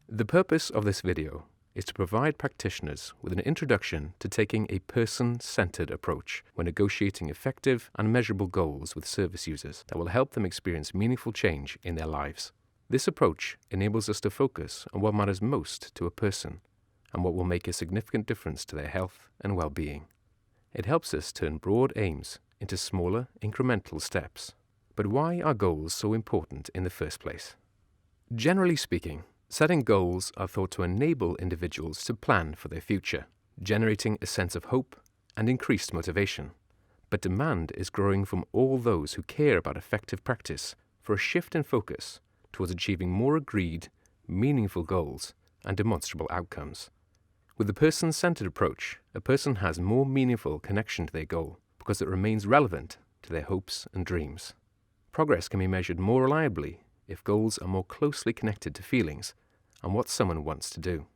The purpose of this video is to provide practitioners with an introduction to taking a person-centered approach when negotiating effective and measurable goals with service users that will help them experience meaningful change in their lives. This approach enables us to focus on what matters most to a person and what will make a significant difference to their health and well-being. It helps us turn broad aims into smaller, incremental steps. But why are goals so important in the first place? Generally speaking, setting goals are thought to enable individuals to plan for their future, generating a sense of hope and increased motivation. But demand is growing from all those who care about effective practice for a shift in focus towards achieving more agreed, meaningful goals and demonstrable outcomes. With the person-centered approach, a person has more meaningful connection to their goal because it remains relevant to their hopes and dreams. Progress can be measured more reliably if goals are more closely connected to feelings and what someone wants to do.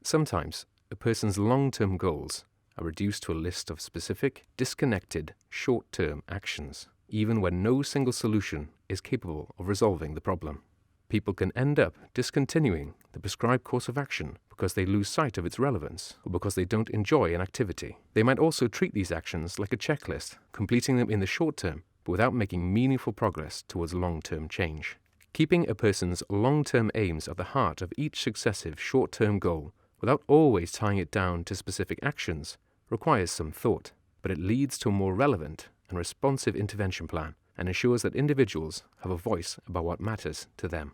Sometimes, a person's long-term goals are reduced to a list of specific, disconnected, short-term actions, even when no single solution is capable of resolving the problem. People can end up discontinuing the prescribed course of action because they lose sight of its relevance or because they don't enjoy an activity. They might also treat these actions like a checklist, completing them in the short term, but without making meaningful progress towards long-term change. Keeping a person's long-term aims at the heart of each successive short-term goal without always tying it down to specific actions requires some thought, but it leads to a more relevant and responsive intervention plan and ensures that individuals have a voice about what matters to them.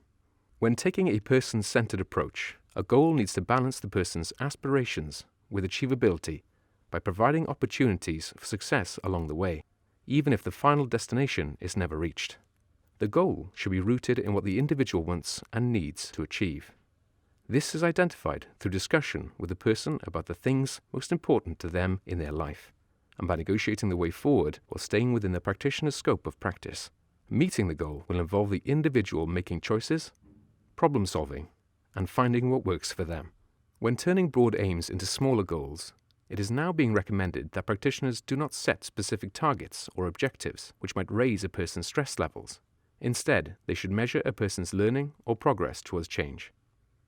When taking a person-centered approach, a goal needs to balance the person's aspirations with achievability by providing opportunities for success along the way, even if the final destination is never reached. The goal should be rooted in what the individual wants and needs to achieve. This is identified through discussion with the person about the things most important to them in their life, and by negotiating the way forward while staying within the practitioner's scope of practice. Meeting the goal will involve the individual making choices, problem-solving, and finding what works for them. When turning broad aims into smaller goals, it is now being recommended that practitioners do not set specific targets or objectives which might raise a person's stress levels. Instead, they should measure a person's learning or progress towards change.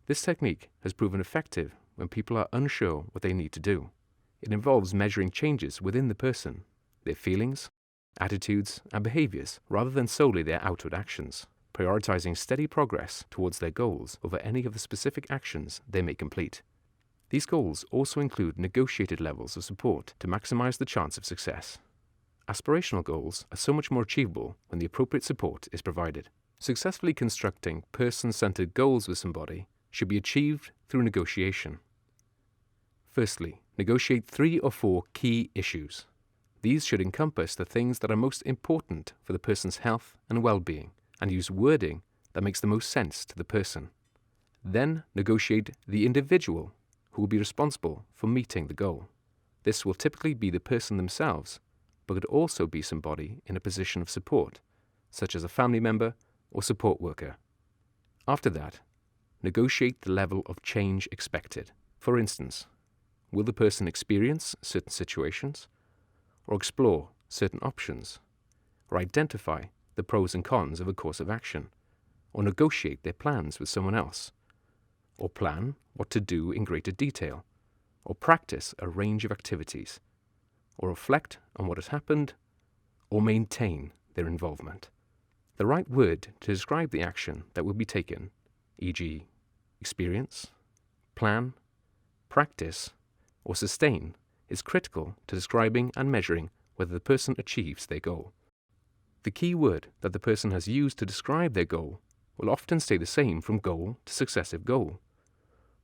This technique has proven effective when people are unsure what they need to do. It involves measuring changes within the person, their feelings, attitudes, and behaviors, rather than solely their outward actions, prioritizing steady progress towards their goals over any of the specific actions they may complete. These goals also include negotiated levels of support to maximize the chance of success. Aspirational goals are so much more achievable when the appropriate support is provided. Successfully constructing person-centered goals with somebody should be achieved through negotiation. Firstly, negotiate 3 or 4 key issues. These should encompass the things that are most important for the person's health and well-being, and use wording that makes the most sense to the person. Then negotiate the individual who will be responsible for meeting the goal. This will typically be the person themselves, but could also be somebody in a position of support, such as a family member or support worker. After that, negotiate the level of change expected. For instance, will the person experience certain situations, or explore certain options, or identify the pros and cons of a course of action, or negotiate their plans with someone else, or plan what to do in greater detail, or practice a range of activities, or reflect on what has happened, or maintain their involvement. The right word to describe the action that will be taken, e.g., experience, plan, practice, or sustain, is critical to describing and measuring whether the person achieves their goal. The key word that the person has used to describe their goal will often stay the same from goal to successive goal,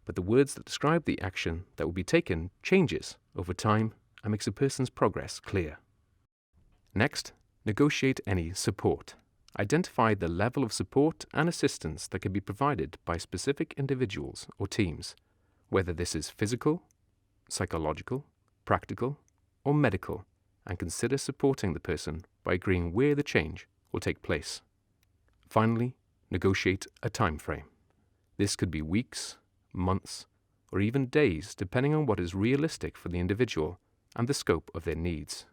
but the words that describe the action that will be taken changes over time and makes a person's progress clear. Next, negotiate any support. Identify the level of support and assistance that can be provided by specific individuals or teams, whether this is physical, psychological, practical, or medical, and consider supporting the person by agreeing where the change will take place. Finally, negotiate a time frame. This could be weeks, months, or even days, depending on what is realistic for the individual and the scope of their needs.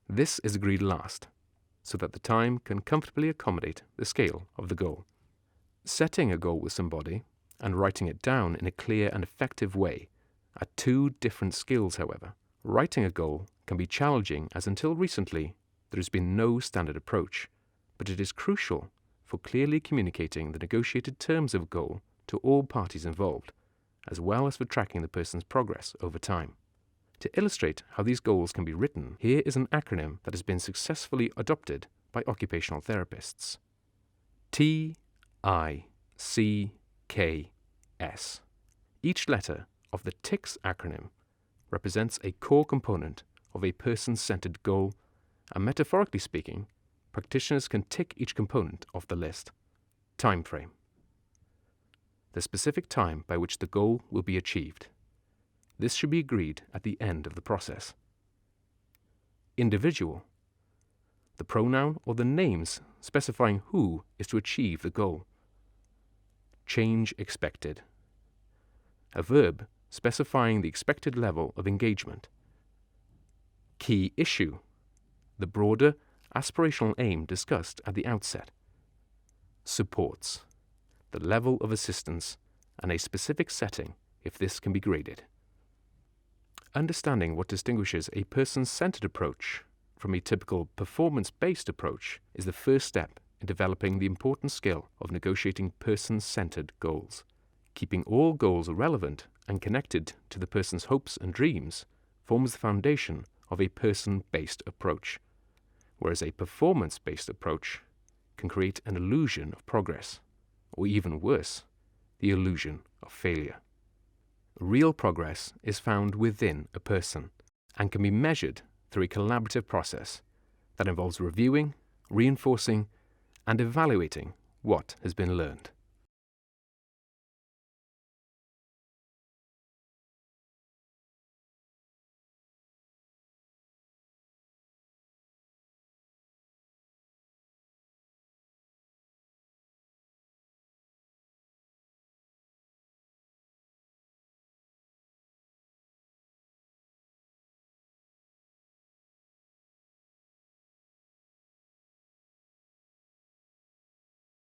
This is agreed last, so that the time can comfortably accommodate the scale of the goal. Setting a goal with somebody and writing it down in a clear and effective way are two different skills, however. Writing a goal can be challenging, as until recently there has been no standard approach, but it is crucial for clearly communicating the negotiated terms of a goal to all parties involved, as well as for tracking the person's progress over time. To illustrate how these goals can be written, here is an acronym that has been successfully adopted by occupational therapists. TICKS. Each letter of the TICS acronym represents a core component of a person-centered goal, and metaphorically speaking, practitioners can tick each component off the list. Time frame. The specific time by which the goal will be achieved. This should be agreed at the end of the process. Individual. The pronoun or the names specifying who is to achieve the goal. Change expected. A verb specifying the expected level of engagement. Key issue. The broader, aspirational aim discussed at the outset. Supports. The level of assistance and a specific setting if this can be graded. Understanding what distinguishes a person-centered approach from a typical performance-based approach is the first step in developing the important skill of negotiating person-centered goals. Keeping all goals relevant and connected to the person's hopes and dreams forms the foundation of a person-based approach, whereas a performance-based approach can create an illusion of progress, or even worse, the illusion of failure. Real progress is found within a person and can be measured through a collaborative process that involves reviewing, reinforcing, and evaluating what has been learned.